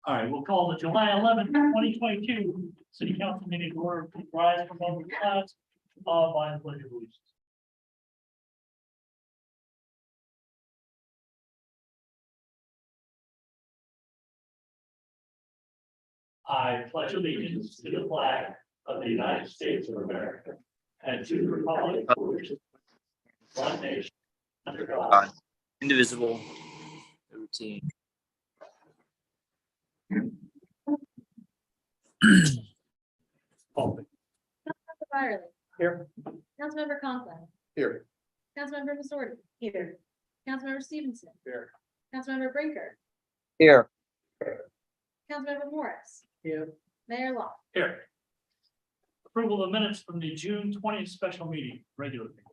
All right, we'll call the July 11th, 2022 City Council meeting to order. Rise from over the clouds, followed by the pledge of allegiance. I pledge allegiance to the flag of the United States of America and to the republic for which it is one nation under God, indivisible, routine. Councilmember Byerly. Here. Councilmember Conklin. Here. Councilmember Missouri. Here. Councilmember Stevenson. Here. Councilmember Brinker. Here. Councilmember Morris. Here. Mayor Law. Here. Approval of minutes from the June 20th special meeting, regular meeting.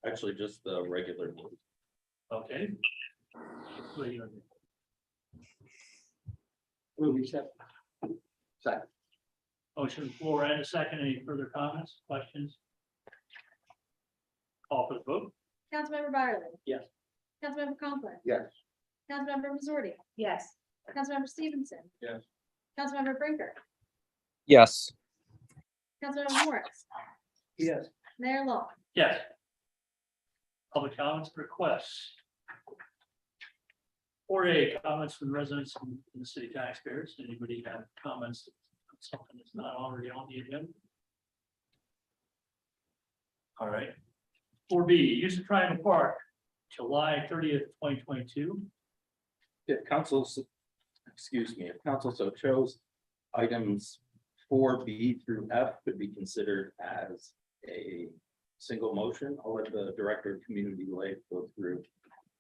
Actually, just the regular meeting. Okay. Regular meeting. Second. Motion floor and a second. Any further comments, questions? Call for the vote. Councilmember Byerly. Yes. Councilmember Conklin. Yes. Councilmember Missouri. Yes. Councilmember Stevenson. Yes. Councilmember Brinker. Yes. Councilmember Morris. Yes. Mayor Law. Yes. Public comments, requests. 4A, comments from residents and the city taxpayers. Anybody have comments on something that's not already on the agenda? All right. 4B, use of Triangle Park, July 30th, 2022. If council, excuse me, if council so chose, items 4B through F could be considered as a single motion. I'll let the director of community life go through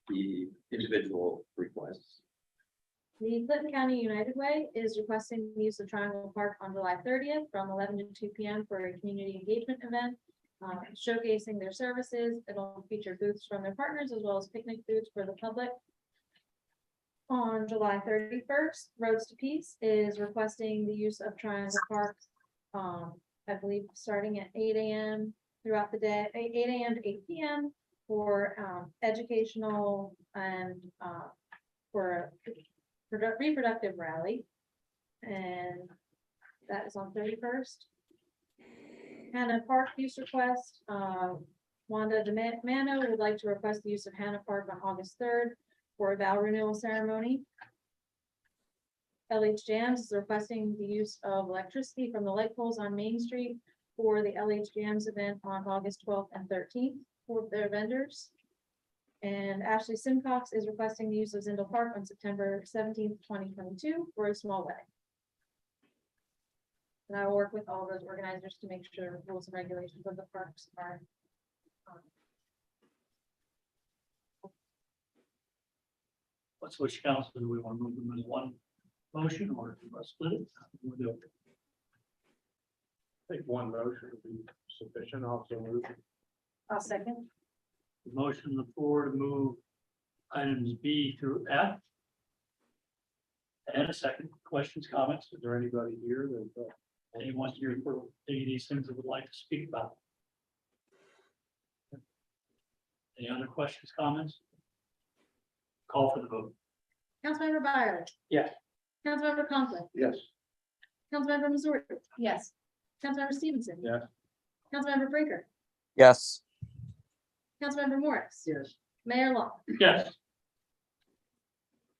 the individual requests. The Clinton County United Way is requesting the use of Triangle Park on July 30th from 11 to 2 p.m. for a community engagement event, showcasing their services. It'll feature booths from their partners as well as picnic booths for the public. On July 31st, Roads to Peace is requesting the use of Triangle Park, I believe, starting at 8 a.m. throughout the day, 8 a.m. to 8 p.m. for educational and for a reproductive rally. And that is on 31st. Hannah Park use request, Wanda DeMano would like to request the use of Hannah Park on August 3rd for a vow renewal ceremony. LH Jams is requesting the use of electricity from the light poles on Main Street for the LH Jams event on August 12th and 13th for their vendors. And Ashley Simcox is requesting the use of Zindel Park on September 17th, 2022 for a small wedding. And I will work with all those organizers to make sure rules and regulations of the parks are. Let's switch council. Do we want to move them in one motion or do we want to split it? We'll do it. I think one motion would be sufficient. Also move. I'll second. The motion on the floor to move items B through F. And a second. Questions, comments? Is there anybody here that Anyone here for any of these things that would like to speak about? Any other questions, comments? Call for the vote. Councilmember Byerly. Yes. Councilmember Conklin. yes? Councilmember Missouri. Yes. Councilmember Stevenson. Yes. Councilmember Brinker. Yes. Councilmember Morris. Yes. Mayor Law. Yes.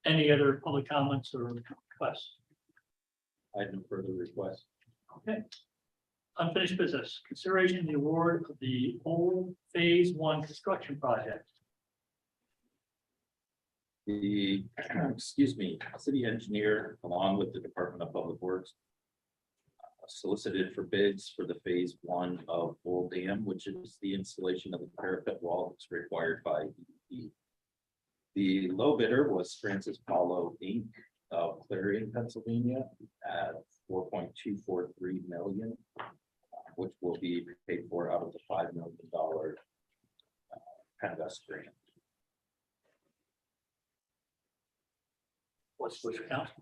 Any other public comments or requests? I have no further requests. Okay. Unfinished business, consideration of the award of the whole phase 1 construction project. The, excuse me, city engineer, along with the Department of Public Works, solicited for bids for the phase 1 of Bull Dam, which is the installation of the parapet wall that's required by DEP. The low bidder was Francis Paulo Inc. of Clarion, Pennsylvania, at $4.243 million, which will be paid for out of the $5 million Penvest grant. What's switch council?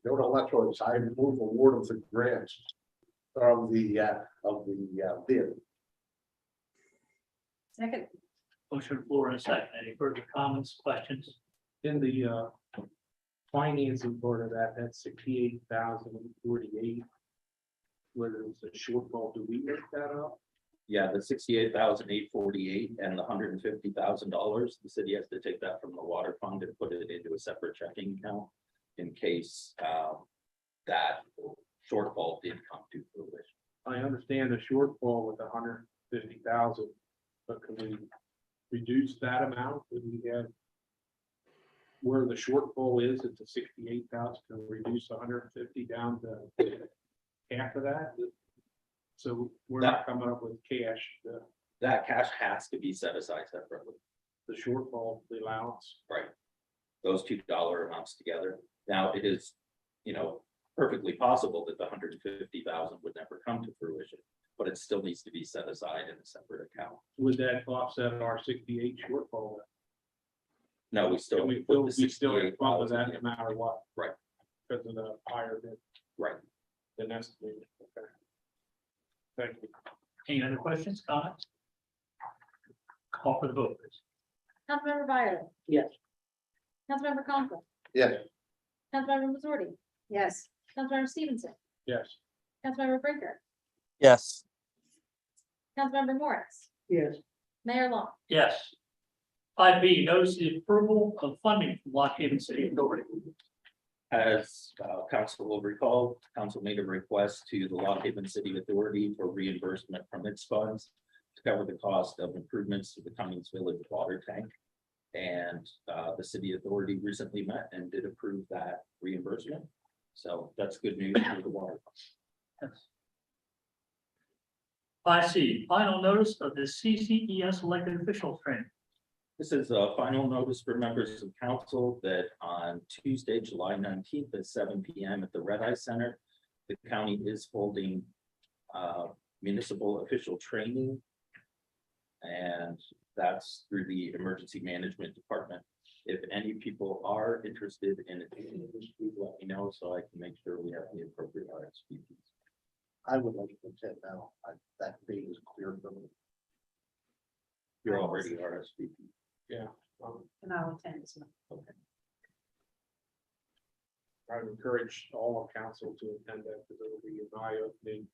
No electrodes. I move award of the grants of the bid. Second. Motion on the floor and a second. Any further comments, questions? In the financing part of that, that's 68,048. Whether it's a shortfall, do we make that up? Yeah, the 68,848 and the $150,000, the city has to take that from the water fund and put it into a separate checking account in case that shortfall did come to fruition. I understand the shortfall with 150,000, but can we reduce that amount? That we have where the shortfall is, it's a 68,000, can we reduce 150 down to half of that? So we're not coming up with cash, That cash has to be set aside separately, the shortfall, the allowance. right? Those $2 amounts together. Now, it is, perfectly possible that the 150,000 would never come to fruition, but it still needs to be set aside in a separate account. Would that offset our 68 shortfall? No, we still. And we put the still have fund with that 68,000 no matter what. Right. Because of the higher Right. than estimated. Okay. Thank you. Any other questions, comments? Call for the vote, please. Councilmember Byerly. Yes. Councilmember Conklin. Yes. Councilmember Missouri. Yes. Councilmember Stevenson. Yes. Councilmember Brinker. yes, Councilmember Morris. Yes. Mayor Long. Yes. 5B, notice the approval of funding from Lock Haven City Authority. As council will recall, council made a request to the Lock Haven City Authority for reimbursement from its funds to cover the cost of improvements to the Cummings Village water tank. And the city authority recently met and did approve that reimbursement. So that's good news for the water. Yes. 5C, final notice of the CCES elected officials training. This is a final notice for members of council that on Tuesday, July 19th at 7 p.m. at the Red Eye Center, the county is holding municipal official training. And that's through the Emergency Management Department. If any people are interested in attending, please let me know so I can make sure we have the appropriate RSVPs. I would like to attend now. That date is clear for me. You're already RSVP. Yeah. And I'll attend as well. I would encourage all of council to attend that because it will be an eye-opening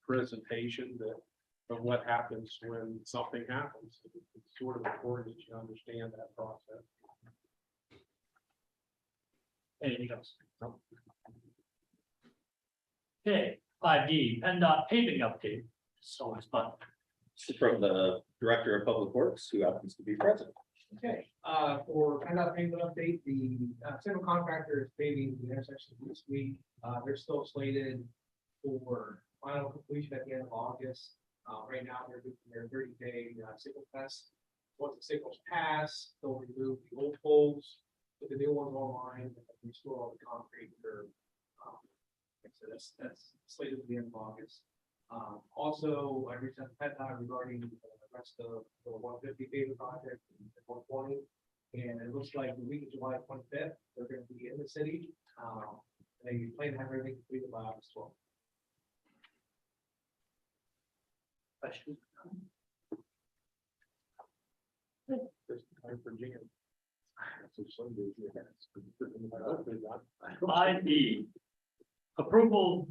presentation of what happens when something happens. It's sort of important that you understand that process. Anything else? Okay, 5D, PennDOT paving update. It's always fun. From the Director of Public Works, who happens to be present. Okay, for PennDOT pavement update, the civil contractor is paving the intersection this week. They're still slated for final completion at the end of August. Right now, they're doing their 30-day signal test. Once the signals pass, they'll remove the old poles, put the new ones online, and restore all the concrete curb. So that's slated at the end of August. Also, I reached out to PennDOT regarding the rest of the 150 pavement project and 120. And it looks like the week of July 25th, they're going to be in the city. They plan to have everything completed by August 12th. Questions? Just time for Jan. So Sunday, yeah. 5D, approval,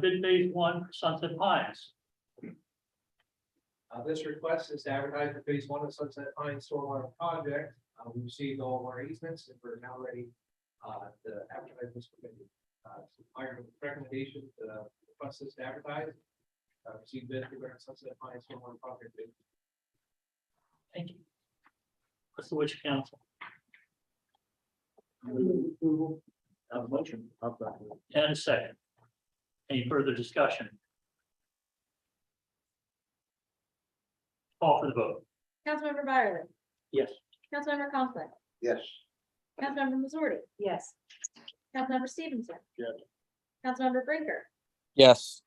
bid phase 1 for Sunset Pines. This request is to advertise for phase 1 of Sunset Pines Stormwater Project. We received all of our easements and we're now ready to advertise this for bid. Our recommendation, the request is to advertise. Receive bid regarding Sunset Pines Stormwater Project. bid. Thank you. What's the wish of council? Approval. Have a motion I'll second it. and a second. Any further discussion? Call for the vote. Councilmember Byerly. Yes. Councilmember Conklin. Yes. Councilmember Missouri. Yes. Councilmember Stevenson. Yes. Councilmember Brinker. yes,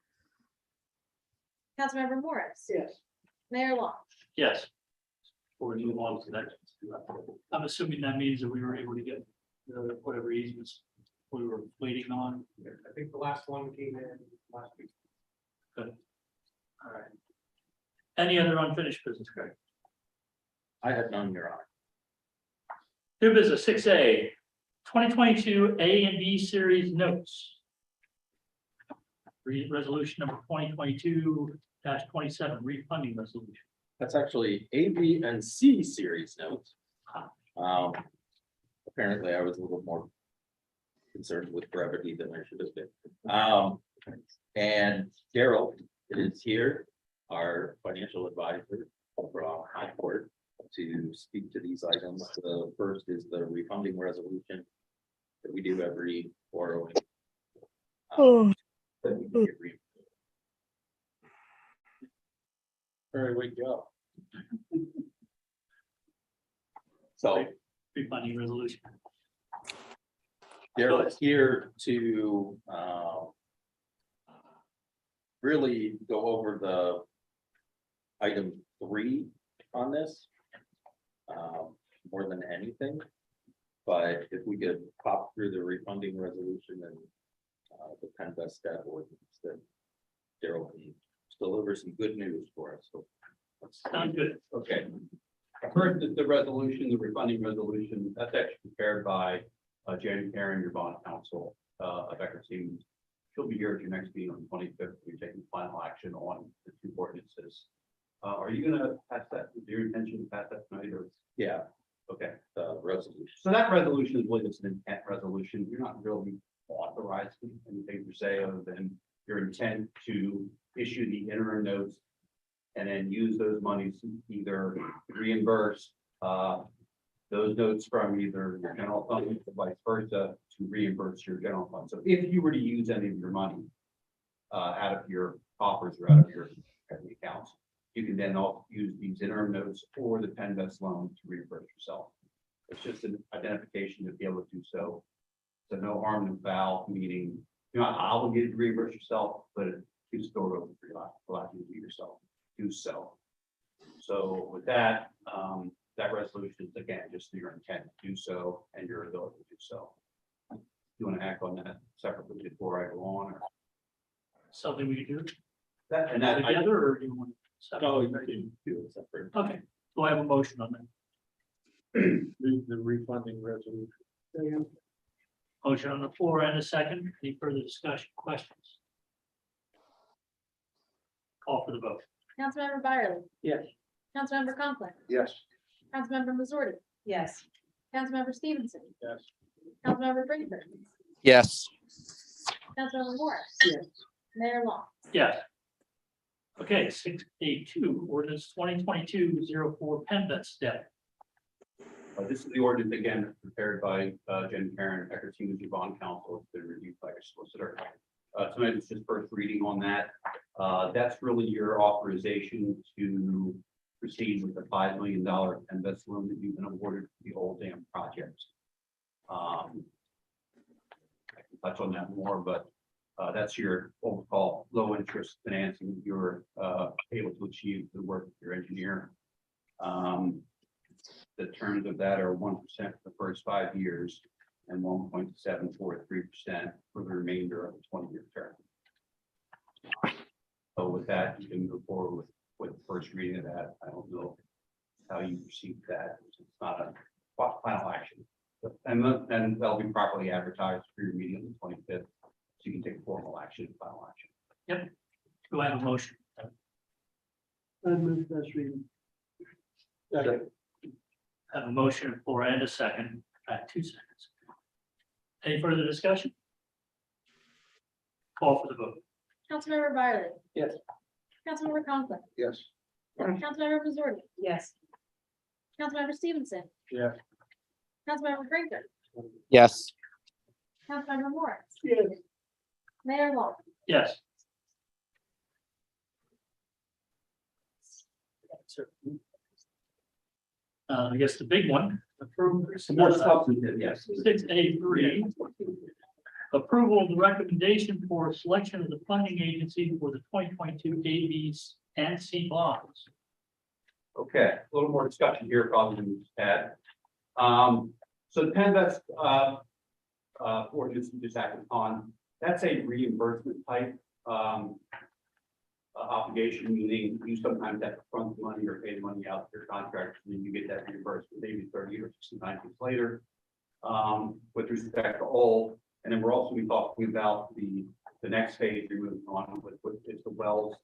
Councilmember Morris. Yes. Mayor Long. Yes. Before we move on to the next, I'm assuming that means that we were able to get whatever easements we were waiting on. I think the last one came in last week. All right. Any other unfinished business, Greg? I had none, Your Honor. New business 6A, 2022 A and B series notes. Resolution number 2022-27, refunding resolution. That's actually A, B, and C series notes. Apparently I was a little more concerned with brevity than I should have been. And Daryl is here, our financial advisor from High Court, to speak to these items. The first is the refunding resolution that we do every borrowing. That we can get refunded. Very wake you up. So Refunding resolution. Daryl is here to really go over the item 3 on this. More than anything, but if we could pop through the refunding resolution and the Penvest staff ordinance, then Daryl can deliver some good news for us. So Sounds good. Okay. First is the resolution, the refunding resolution, that's actually prepared by Jan Karen, your bond counsel, of Eckerson. She'll be here at your next meeting on the 25th. We're taking final action on the 2 ordinances. Are you gonna pass that, is your intention to pass that tonight, or? yeah, Okay, the resolution. so that resolution is really just an intent resolution. You're not really authorizing anything per se, other than your intent to issue the interim notes and then use those monies to either reimburse those notes from either your general fund or vice versa to reimburse your general fund. So if you were to use any of your money out of your coffers or out of your accounts, you can then also use these interim notes or the Penvest loan to reimburse yourself. It's just an identification to be able to do so. So no harm, no foul, meaning you're not obligated to reimburse yourself, but you store it over for your life, allow you to do yourself, do so. So with that, that resolution is again, just your intent to do so and your ability to do so. You want to act on that separately before I go on, or Something we can do that, and that, together, or do you want? Oh, you can do it separate. Okay, do I have a motion on that? Move the refunding resolution. Motion on the floor and a second. Any further discussion, questions? Call for the vote. Councilmember Byerly. Yes. Councilmember Conklin. Yes. Councilmember Missouri. yes, Councilmember Stevenson. Yes. Councilmember Brinker. yes, Councilmember Morris. Yes. Mayor Long. Yes. Okay, 6A2, ordinance 2022-04 Penvest debt. this is the ordinance again prepared by Jen Karen, Eckerson, as your bond counsel. It's been reviewed by your solicitor. Tonight is just first reading on that. That's really your authorization to proceed with the $5 million Penvest loan that you've been awarded for the Old Dam project. I can touch on that more, but that's your what we call low interest financing. You're able to achieve the work of your engineer. The terms of that are 1% for the first 5 years and 1.743% for the remainder of the 20-year term. So with that, you can move forward with the first reading of that. I don't know how you perceive that. It's not a final action. And that'll be properly advertised for your meeting on the 25th. So you can take formal action, final action. Do I have a motion? I move first reading. Second. I have a motion for and a second at 2 seconds. Any further discussion? Call for the vote. Councilmember Byerly. Yes. Councilmember Conklin. Yes. Councilmember Missouri. yes, Councilmember Stevenson. Yes. Councilmember Brinker. yes, Councilmember Morris. Yes. Mayor Long. Yes. I guess the big one, approval. More substantive, yes. 6A3. Approval of the recommendation for selection of the funding agency for the 2022 ABs and C bonds. Okay, a little more discussion here probably than we've had. So the Penvest ordinance we just acted on, that's a reimbursement type obligation, meaning you sometimes have to front the money or pay the money out to your contractors, and then you get that reimbursed maybe 30 or 69 days later. With respect to all, and then we're also be talking about the next phase we're moving on with is the wells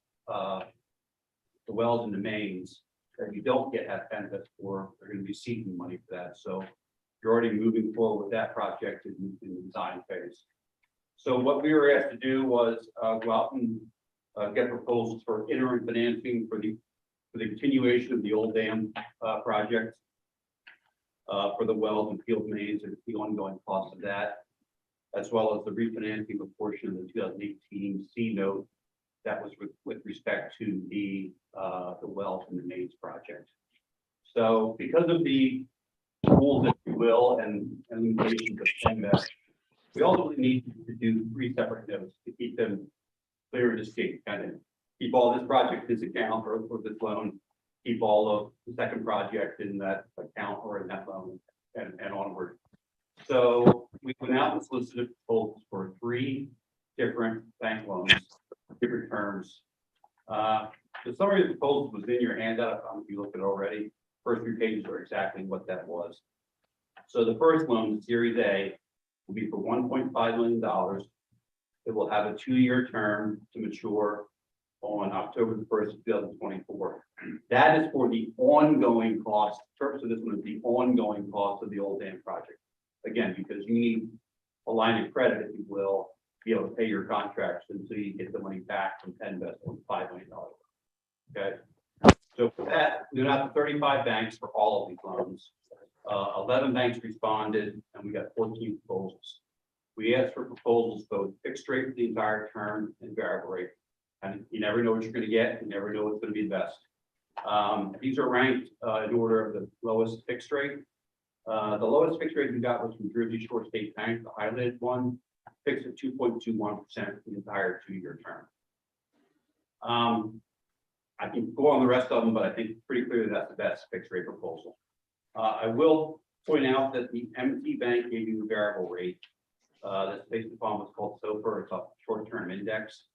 and the mains that you don't get at benefits for, they're going to be seeking money for that. So you're already moving forward with that project in the design phase. So what we were asked to do was go out and get proposals for interim financing for the continuation of the old dam project, for the wells and field mains and the ongoing cost of that, as well as the refinancing of a portion of the 2018 C note that was with respect to the wells and the mains project. So because of the rules, if you will, and limitations of PEMDAS, we also need to do 3 separate notes to keep them clear and distinct, kind of keep all this project in this account or this loan, keep all of the second project in that account or in that loan, and onward. So we went out and solicited proposals for 3 different bank loans, different terms. The summary of the proposals was in your handout. If you looked at it already, first 3 pages are exactly what that was. So the first loan, Series A, will be for $1.5 million. It will have a 2-year term to mature on October the 1st, 2024. That is for the ongoing cost. So this one is the ongoing cost of the old dam project. Again, because you need a line of credit, if you will, to be able to pay your contracts until you get the money back from PEMDAS on $5 million. Okay. So for that, we went out to 35 banks for all of these loans. 11 banks responded, and we got 14 proposals. We asked for proposals both fixed rate for the entire term and variable rate. And you never know what you're going to get. You never know what's going to be the best. These are ranked in order of the lowest fixed rate. The lowest fixed rate we got was from Jersey Shore State Bank, the highlighted one, fixed at 2.21% for the entire 2-year term. I can go on the rest of them, but I think pretty clearly that's the best fixed rate proposal. I will point out that the MT Bank gave you a variable rate that's based upon what's called SOFR. It's a short-term index.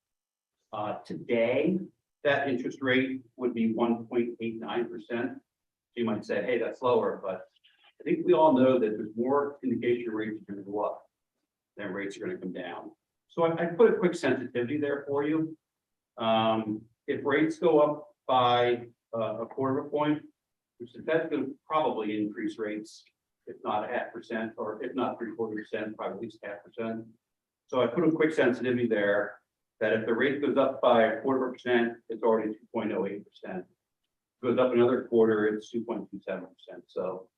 Today, that interest rate would be 1.89%. You might say, hey, that's lower, but I think we all know that there's more indication rates are going to go up than rates are going to come down. So I put a quick sensitivity there for you. If rates go up by a quarter of a point, which that's going to probably increase rates, if not 0.5%, or if not 0.75%, probably at least 0.5%. So I put a quick sensitivity there that if the rate goes up by 0.25%, it's already 2.08%. Goes up another quarter, it's 2.27%. So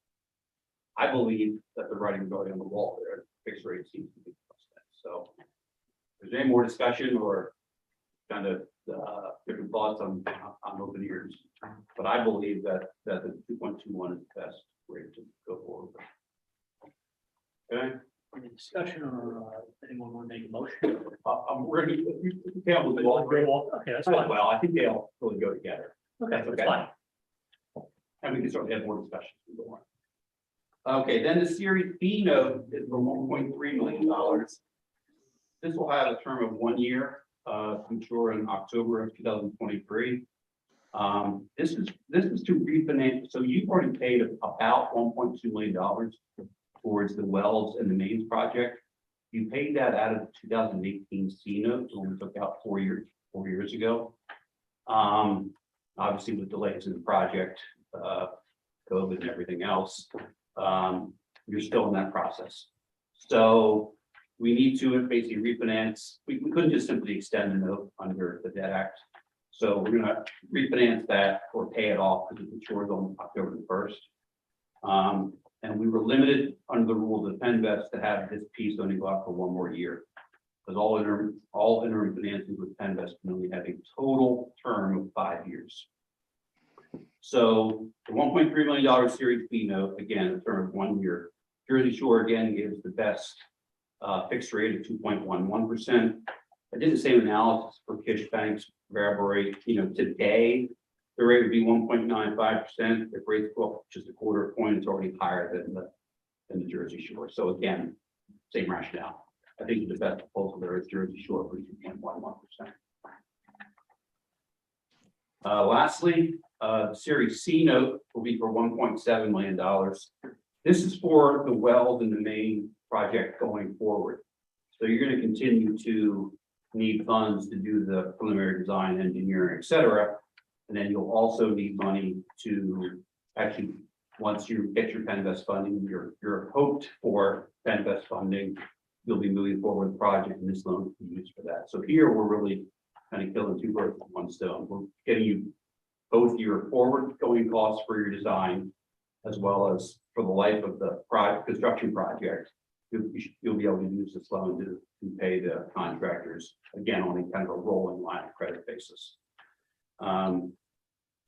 I believe that the writing's already on the wall there. Fixed rate seems to be plus that. So if there's any more discussion or kind of different thoughts, I'm open ears. But I believe that the 2.21 is the best rate to go forward with. Okay. Any discussion or anyone want to make a motion? We're going to Okay, that's fine. well, I think they all really go together. Okay, that's fine. And we can certainly have more discussion. Okay, then the Series B note is for $1.3 million. This will have a term of 1 year, to mature in October of 2023. This is to refinance. So you've already paid about $1.2 million towards the wells and the mains project. You paid that out of the 2018 C note, when we took out 4 years ago. Obviously with delays in the project, COVID and everything else, you're still in that process. So we need to basically refinance. We couldn't just simply extend the note under the Debt Act. So we're going to refinance that or pay it off because it matures on October the 1st. And we were limited under the rules of PEMDAS to have this piece only go out for 1 more year. Because all interim financing with PEMDAS can only have a total term of 5 years. So the $1.3 million Series B note, again, a term of 1 year. Jersey Shore again gives the best fixed rate of 2.11%. I did the same analysis for Kish Bank's variable rate. Today the rate would be 1.95%. If rates go up just a quarter point, it's already higher than the Jersey Shore. So again, same rationale. I think the best proposal there is Jersey Shore for 2.11%. Lastly, Series C note will be for $1.7 million. This is for the wells and the main project going forward. So you're going to continue to need funds to do the preliminary design, engineering, et cetera. And then you'll also need money to actually, once you get your PennVest funding, your hoped for PennVest funding, you'll be moving forward with the project, and this loan can be used for that. So here, we're really kind of killing two birds with one stone. We're getting you both your forward going costs for your design, as well as for the life of the construction project. You'll be able to use this loan to pay the contractors, again, on a kind of a rolling line of credit basis.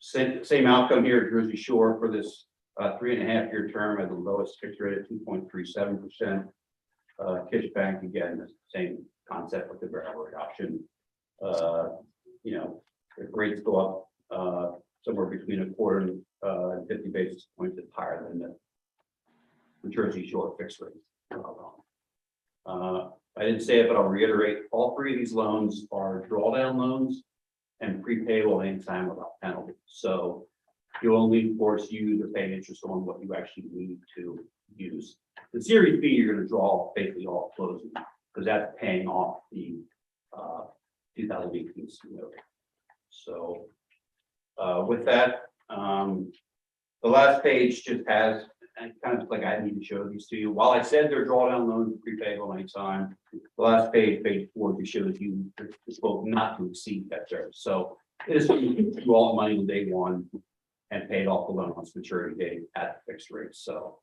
Same outcome here at Jersey Shore for this 3.5-year term at the lowest fixed rate at 2.37%. Kish Bank, again, the same concept with the variable rate option. You know, if rates go up somewhere between a quarter and 50 basis points, it's higher than the Jersey Shore fixed rate. I didn't say it, but I'll reiterate, all three of these loans are drawdown loans and prepayable anytime without penalty. So you only force you to pay interest on what you actually need to use. The Series B, you're going to draw basically all closing, because that's paying off the 2018 note. So with that, the last page just has, and kind of like I need to show these to you. While I said they're drawdown loans, prepayable anytime, the last page, page 4, just shows you it's supposed not to exceed that service. So it is you all money on day one and paid off the loan on its maturity date at fixed rate. So,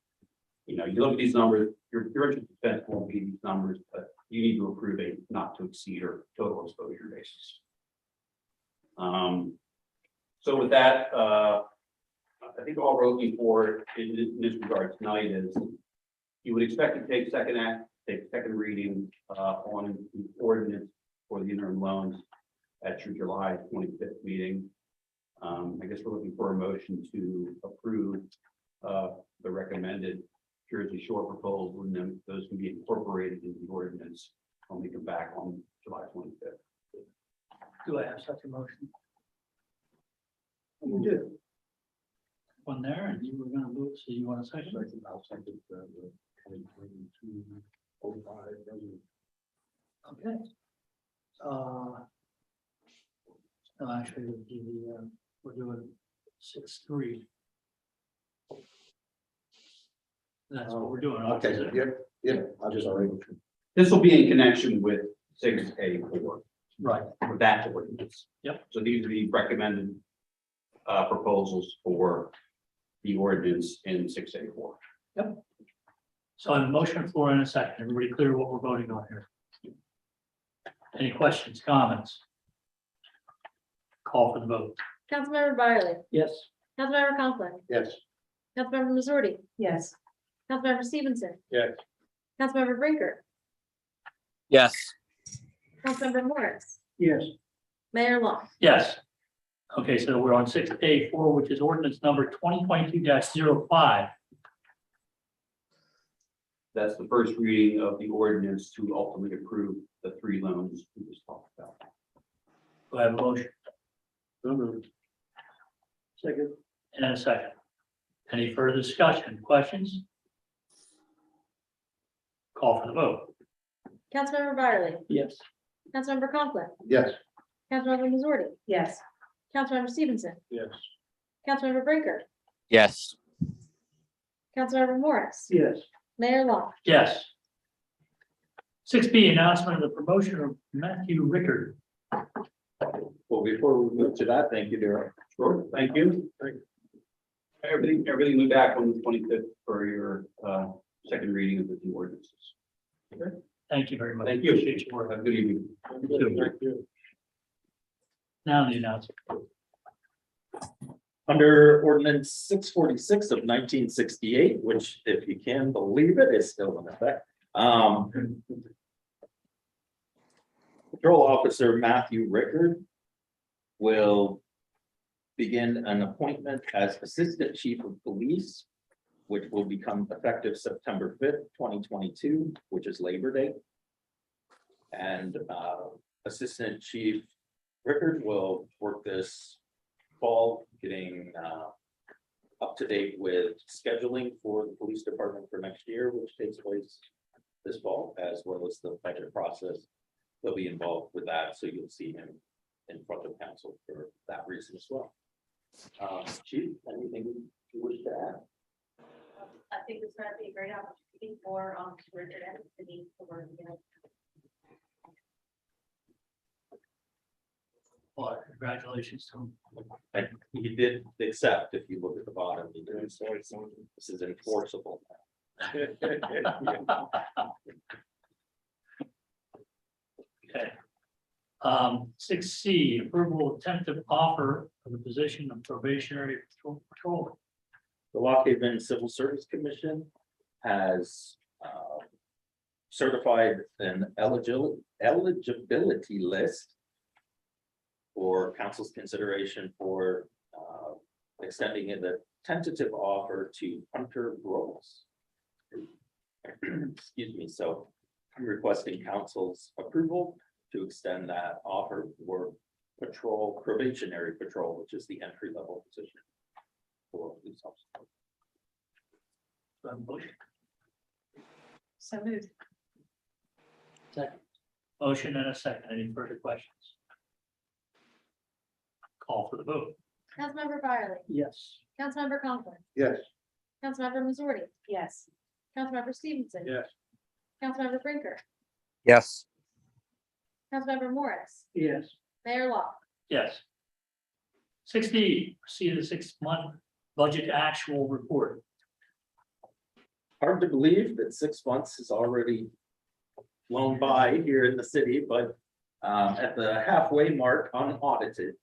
you know, you look at these numbers, your interest expense won't be these numbers, but you need to approve a not to exceed or total exposure basis. So with that, I think all we're looking for in this regard tonight is you would expect to take second reading on the ordinance for the interim loans at your July 25th meeting. I guess we're looking for a motion to approve the recommended Jersey Shore proposal, and then those can be incorporated into the ordinance when we come back on July 25th. Do I have such a motion? You do. One there, and you were gonna move, so you want a second? I'll second the 2022-05 resolution. Okay. No, actually, we're doing 6-3. That's what we're doing. Okay, yeah, I just already. This will be in connection with 6A4 Right. for that ordinance. Yep. So these are the recommended proposals for the ordinance in 6A4. So I have a motion floor in a second. Everybody clear what we're voting on here? Any questions, comments? Call for the vote. Councilmember Byerly, Yes. Councilmember Conklin, Yes. Councilmember Missouri, yes, Councilmember Stevenson, Yes. Councilmember Brinker, yes, Councilmember Morris, Yes. Mayor Long. Yes. Okay, so we're on 6A4, which is ordinance number 2022-05. That's the first reading of the ordinance to ultimately approve the 3 loans we just talked about. Do I have a motion? So moved. Second. And a second. Any further discussion, questions? Call for the vote. Councilmember Byerly, Yes. Councilmember Conklin, Yes. Councilmember Missouri, yes, Councilmember Stevenson, Yes. Councilmember Brinker, yes, Councilmember Morris, Yes. Mayor Long. Yes. 6B, announcement of the promotion of Matthew Rickard. Well, before we move to that, thank you, Darrell. Sure, thank you. Everything will be back on the 25th for your second reading of the 2 ordinances. Thank you very much. Thank you. Appreciate your work. Have a good evening. Thank you. Now the announcement. Under ordinance 646 of 1968, which, if you can believe it, is still in effect. Patrol Officer Matthew Rickard will begin an appointment as Assistant Chief of Police, which will become effective September 5th, 2022, which is Labor Day. And Assistant Chief Rickard will work this fall, getting up to date with scheduling for the police department for next year, which takes place this fall, as well as the budget process. He'll be involved with that, so you'll see him in front of council for that reason as well. Chief, anything you wish to add? I think it's gonna be a great opportunity for, Richard and the city to work together. Well, congratulations to him. And he did accept, if you look at the bottom, he did say this is enforceable. Okay. 6C, approval of tentative offer of the position of probationary patrol. The Lock Haven Civil Service Commission has certified an eligibility list for council's consideration for extending it a tentative offer to Hunter Gross. Excuse me, so I'm requesting council's approval to extend that offer for patrol, probationary patrol, which is the entry level position for police officers. Do I have a motion? So moved. Second. Motion and a second. Any further questions? Call for the vote. Councilmember Byerly. Yes. Councilmember Conklin. Yes. Councilmember Missouri. Yes. Councilmember Stevenson. Yes. Councilmember Brinker. Yes. Councilmember Morris. Yes. Mayor Law. Yes. 6D, see the 6-month budget actual report. Hard to believe that 6 months has already flown by here in the city, but at the halfway mark unaudited.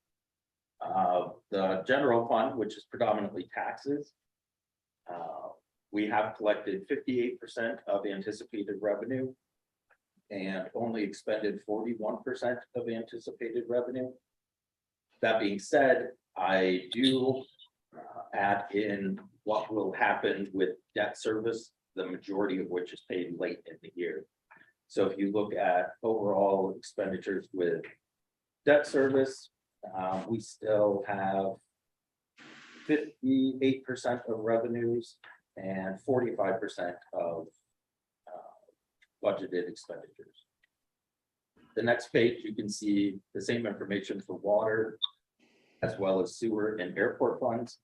The general fund, which is predominantly taxes. We have collected 58% of anticipated revenue. And only expended 41% of anticipated revenue. That being said, I do add in what will happen with debt service, the majority of which is paid late in the year. So if you look at overall expenditures with debt service, we still have 58% of revenues and 45% of budgeted expenditures. The next page, you can see the same information for water as well as sewer and airport funds.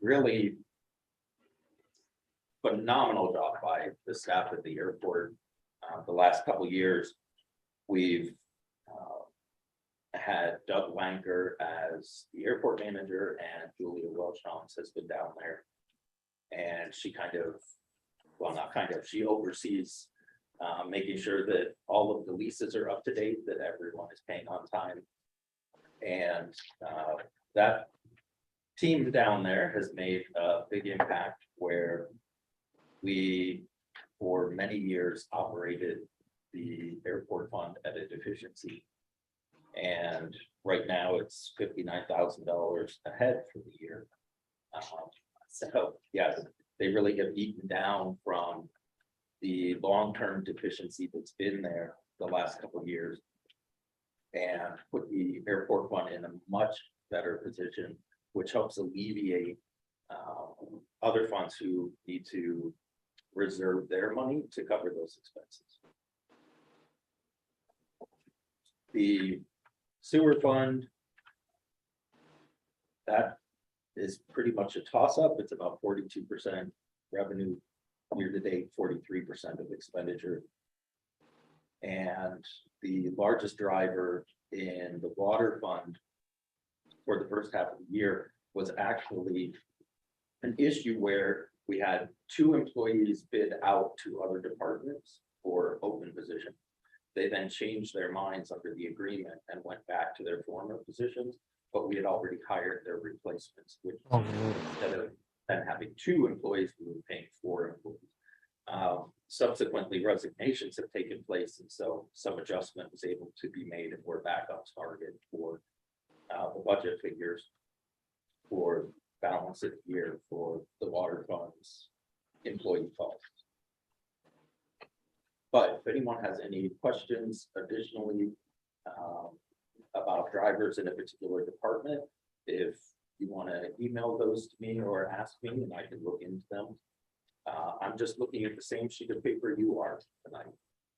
Really phenomenal job by the staff at the airport. The last couple of years, we've had Doug Wanker as the airport manager, and Julia Welch-Jones has been down there. And she she oversees making sure that all of the leases are up to date, that everyone is paying on time. And that team down there has made a big impact where we, for many years, operated the airport fund at a deficiency. And right now it's $59,000 ahead for the year. So yes, they really have eaten down from the long-term deficiency that's been there the last couple of years and put the airport fund in a much better position, which helps alleviate other funds who need to reserve their money to cover those expenses. The sewer fund, that is pretty much a toss-up. It's about 42% revenue year to date, 43% of expenditure. And the largest driver in the water fund for the first half of the year was actually an issue where we had 2 employees bid out to other departments for open position. They then changed their minds under the agreement and went back to their former positions, but we had already hired their replacements, which instead of then having 2 employees, we were paying 4 employees. Subsequently, resignations have taken place, and so some adjustment was able to be made, and we're back on target for the budget figures for balance of the year for the water funds employee costs. But if anyone has any questions additionally, about drivers in a particular department. If you want to email those to me or ask me, and I can look into them. I'm just looking at the same sheet of paper you are tonight,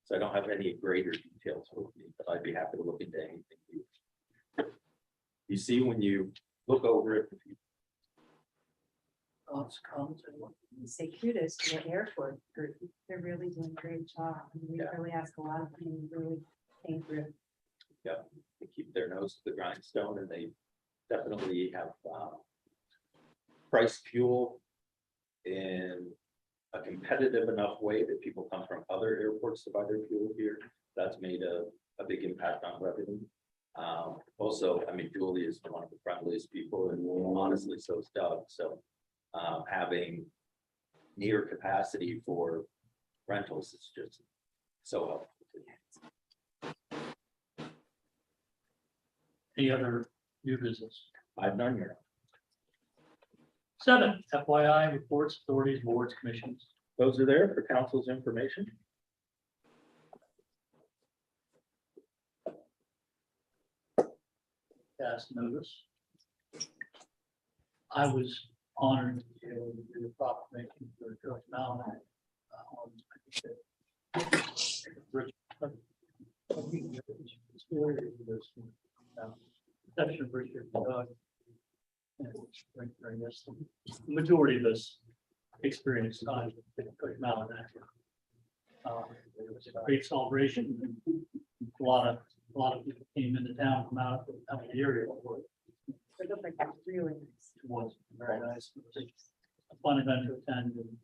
so I don't have any greater details with me, but I'd be happy to look into anything. You see, when you look over it, thoughts, comments, anyone? Say kudos to the airport group. They're really doing a great job. We Yeah. really ask a lot of them, really came through. Yeah, they keep their nose to the grindstone, and they definitely have priced fuel in a competitive enough way that people come from other airports to buy their fuel here. That's made a big impact on revenue. Also, I mean, Julie is one of the friendliest people, and honestly, so is Doug. So having near capacity for rentals is just so helpful. Any other new business? I've none here. 7, FYI, reports, authorities, boards, commissions. Those are there for council's information. Gas notice. I was honored to be able to do the proclamation for George Mountain. Section of Richard Doug. And I guess the majority of us experienced time with Coach Mountain. It was a great celebration. A lot of people came into town from out of the area. They look like they're really nice. It was very nice. It was a fun event to attend, and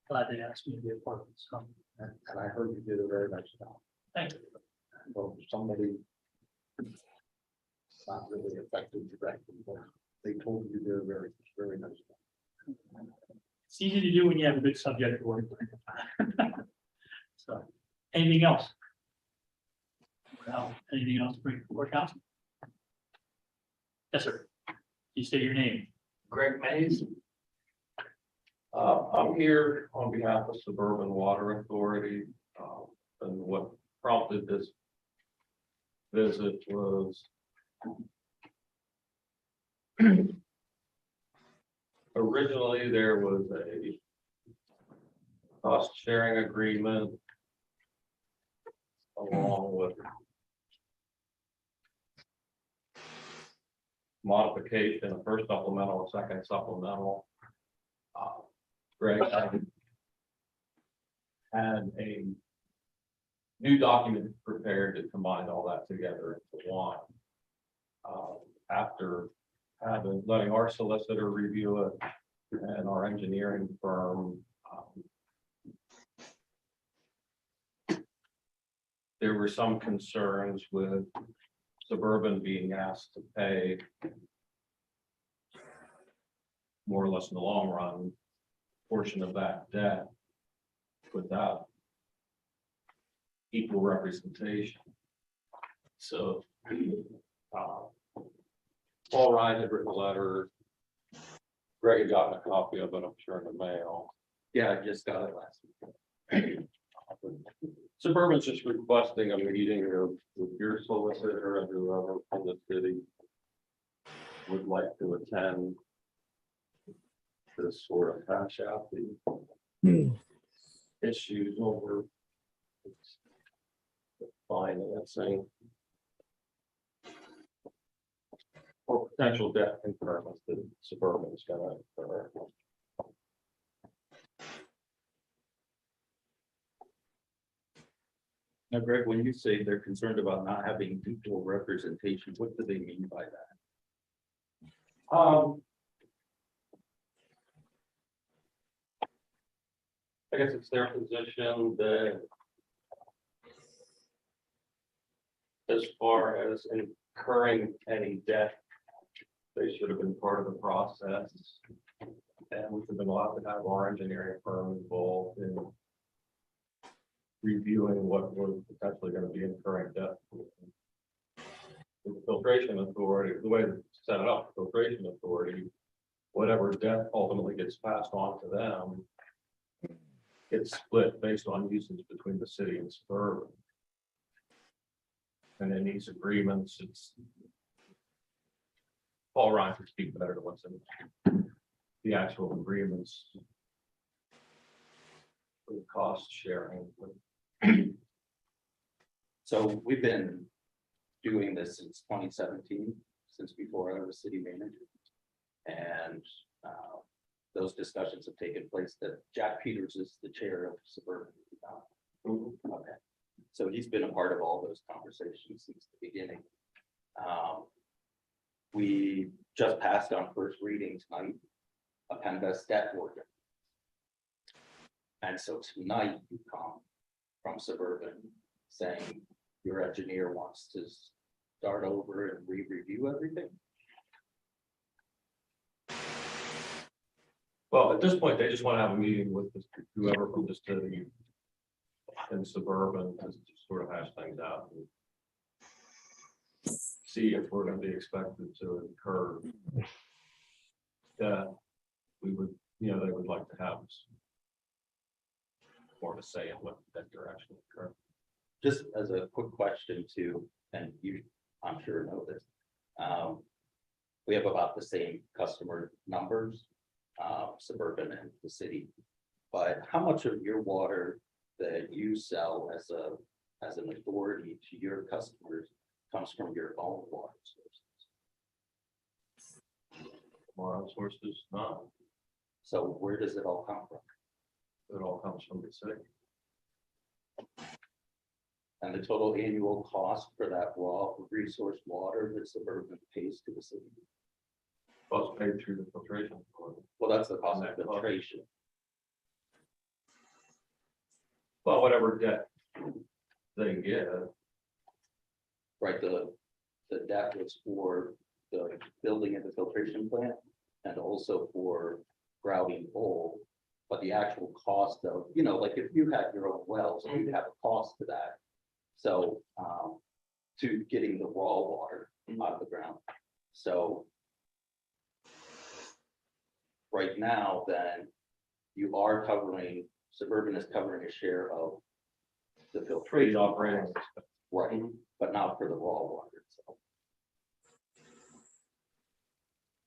glad they asked me to be a part of it. So, And I heard you did a very nice job. thank you. Well, somebody not really affected directly, but they told you did a very, very nice job. It's easy to do when you have a good subject to work with. So, anything else? Well, anything else to bring before council? Yes, sir. You say your name. Greg Mays. I'm here on behalf of Suburban Water Authority. And what prompted this visit was originally there was a cost sharing agreement along with modification, a first supplemental, a second supplemental. Greg had a new document prepared to combine all that together into one. After letting our solicitor review it and our engineering firm, there were some concerns with Suburban being asked to pay more or less in the long run portion of that debt without equal representation. So Paul Ryan had written a letter. Greg had gotten a copy of it, I'm sure, in the mail. Yeah, I just got it last week. Suburban's just requesting a meeting with your solicitor and whoever from the city would like to attend this sort of hash out the issues over the financing or potential debt incurrence that Suburban is going to incur. Now, Greg, when you say they're concerned about not having equal representation, what do they mean by that? I guess it's their position that as far as incurring any debt, they should have been part of the process. And we should have been allowed to have our engineering firm involved in reviewing what was potentially going to be incurring debt. The filtration authority, the way to set it up, filtration authority, whatever debt ultimately gets passed on to them gets split based on usage between the city and Suburban. And in these agreements, it's. Paul Ryan could speak better to what's in the actual agreements. For the cost sharing. So we've been doing this since 2017, since before I was city manager. And those discussions have taken place that Jack Peters is the chair of Suburban. Okay, so he's been a part of all those conversations since the beginning. We just passed on first reading tonight, a Penvest debt ordinance. And so tonight you come from Suburban saying your engineer wants to start over and re-review everything. Well, at this point, they just want to have a meeting with whoever from the city. And Suburban to sort of hash things out. And see if we're gonna be expected to incur. That we would, they would like to have. More to say in what that direction occur. Just as a quick question too, and you, I'm sure know this. We have about the same customer numbers, Suburban and the city. But how much of your water that you sell as an authority to your customers comes from your own water sources? More own sources, not. So where does it all come from? It all comes from the city. And the total annual cost for that raw resource water that Suburban pays to the city? Well, it's paid through the filtration. Well, that's the cost of filtration. Well, whatever debt they get. Right, the debt was for the building of the filtration plant and also for grouting bowl. But the actual cost of, like if you had your own wells, you have a cost to that. So, to getting the raw water out of the ground. So right now, then you are covering, Suburban is covering a share of the filtration Operating. right, but not for the raw water itself.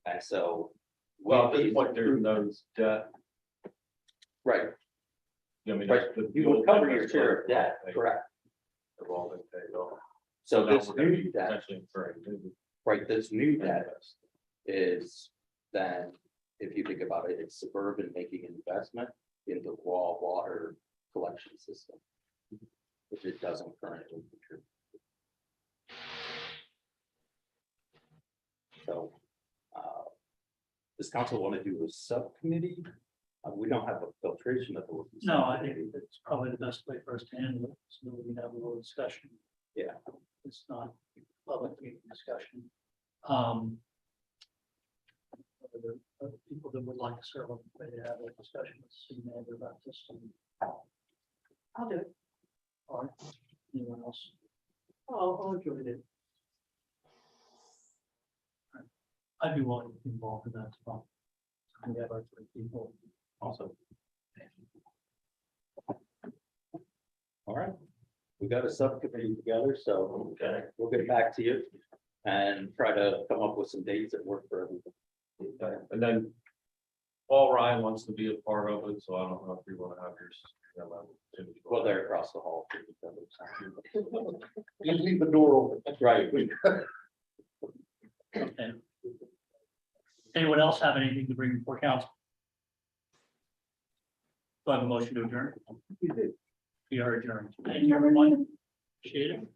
And so. Well, at this point, there's no debt. Right, I mean, right, that's the- you will cover your share of debt, correct? They've all been paid off. So Now this we're gonna new be debt, potentially incurring new right, this new debt debt. is then, if you think about it, it's Suburban making an investment in the raw water collection system, which it doesn't currently contribute. So, does council want to do a subcommittee? We don't have a filtration authority. No, I think it's probably the best way for us to handle it, so we can have a little discussion. Yeah. It's not public meeting discussion. Whether there are other people that would like to serve on the way to have a discussion with the city manager about this. I'll do it. Or anyone else? Oh, I'll join it. I'd be willing to be involved in that as well. So we have our 3 people. Also. All right, we got a subcommittee together, so we'll get back to you and try to come up with some dates that work for everyone. Okay, and then Paul Ryan wants to be a part of it, so I don't know if you want to have yours. Well, they're across the hall. Just leave the door open. That's right. Okay. Anyone else have anything to bring before council? Do I have a motion to adjourn? You did. We are adjourned. Thank you, everyone. Appreciate it.